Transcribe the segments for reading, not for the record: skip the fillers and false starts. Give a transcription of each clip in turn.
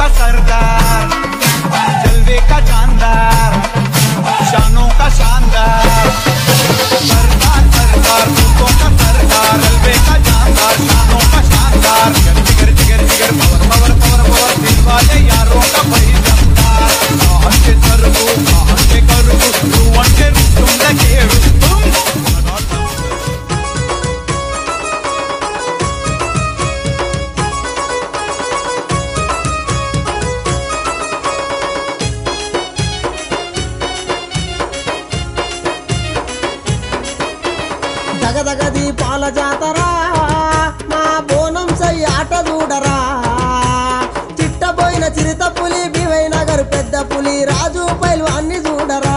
का सरदार, जलवे का जानदार, शानों का शानदार। सरदार सरदार दूतों का सरदार, जलवे का जानदार, शानों का शानदार। जिगर जिगर जिगर पवर पवर पवर पवर, दिल वाले यारों का भाई जमदार। आहटे सरगु आहटे करगु, तू अंटे रुस्तुम लगे रुस्तुम। దగదగ దీపాల జాతరా మా బోనం సై ఆట చూడరా చిట్టబోయిన చిరుత పులి బివై నగర్ పెద్ద పులి రాజు పైల్వాన్ని చూడరా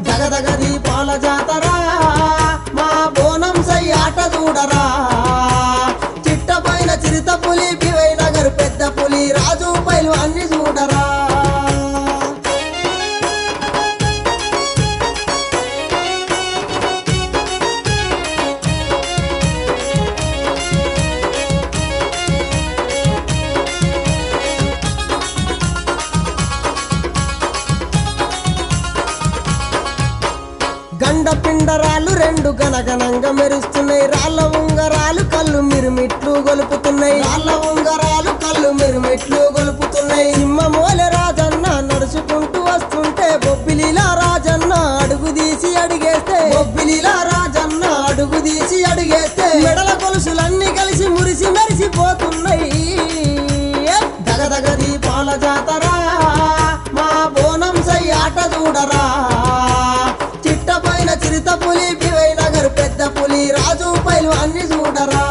దగదగ దీపాల జాతరా మా బోనం సై ఆట చూడరా చిట్టబోయిన చిరుత పులి బివై నగర్ పెద్ద పులి రాజు పైల్వాన్ని చూడరా గండ పిండరాలు రెండు గనగనంగా మెరుస్తున్నాయి రాళ్ళ ఉంగరాలు కళ్ళు మిరుమిట్లు గొలుపుతున్నాయి రాళ్ళ ఉంగరాలు కళ్ళు మిరుమిట్లు గొలుపుతున్నాయి సింహమోలే రాజన్న నడుచుకుంటూ వస్తుంటే బొబ్బిలిలా రాజన్న అడుగు తీసి అడిగేస్తే బొబ్బిలిలా రాజన్న అడుగు తీసి అడిగేస్తే మెడల గొలుసులన్నీ కలిసి మురిసి మెరిసిపోతున్నాయి దగదగ దీపాల జాతరా మా బోనం సై ఆట చూడరా చిరుత పులి బివై నగర్ పెద్ద పులి రాజు పైల్వాన్ని చూడరా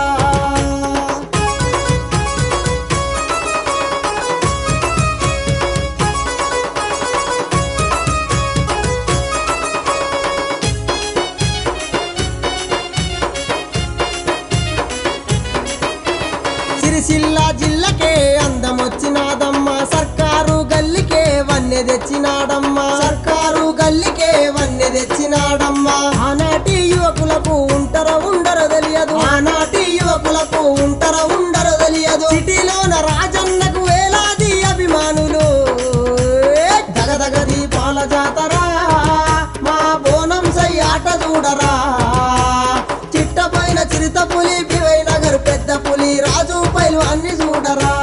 సిరిసిల్ల జిల్లకే అందమొచ్చినాదమ్మ సర్కారు గల్లికే వన్నె తెచ్చినాడమ్మా సర్కారు గల్లికే వన్నె తెచ్చినాడమ్మా ఆనాటి యువకులకు ఉంటరో ఉండరో తెలియదు ఆనాటి యువకులకు ఉంటరో ఉండరో తెలియదు సిటీలోన రాజన్నకు వేలాది అభిమానులు దగదగ దీపాల జాతరా మా బోనం సై ఆట చూడరా చిట్టపోయిన చిరుత పులి బివై నగర్ పెద్ద పులి రాజు పైల్వాన్ని చూడరా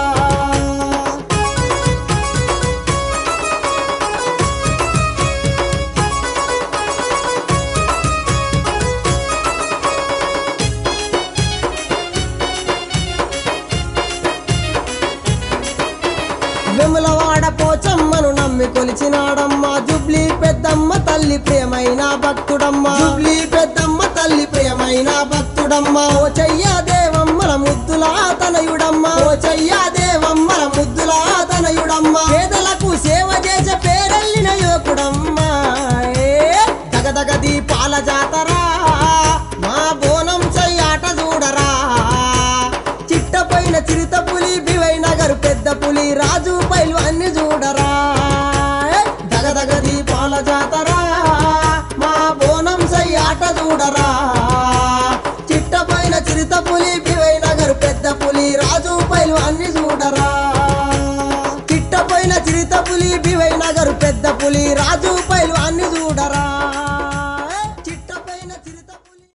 వెములవాడ పోచమ్మను నమ్మి కొలిచినాడమ్మ జుబ్లీ పెద్దమ్మ తల్లి ప్రియమైన భక్తుడమ్మ జుబ్లీ పెద్దమ్మ తల్లి ప్రియమైన భక్తుడమ్మ ఓ చెయ్య దేవమ్మల ముద్దుల తనయుడమ్మ ఓ చెయ్య దేవమ్మల ముద్దుల తనయుడమ్మ పేదలకు సేవ చేసే పేరెళ్ళిన యువకుడమ్మ దగదగ దీపాల జాతరా మా బోనం సై ఆట చూడరా చిట్టపోయిన చిరుత పులి బివై నగర్ పెద్ద పులి రాజు పైల్వాన్ని చూడరా దగదగ దీపాల జాతరా మా బోనం సై ఆట చూడరా చిట్టపోయిన చిరుత పులి బివై నగర్ పెద్ద పులి రాజు పైల్వాన్ని చూడరా చిట్టపోయిన చిరుత పులి బివై నగర్ పెద్ద పులి రాజు పైల్వాన్ని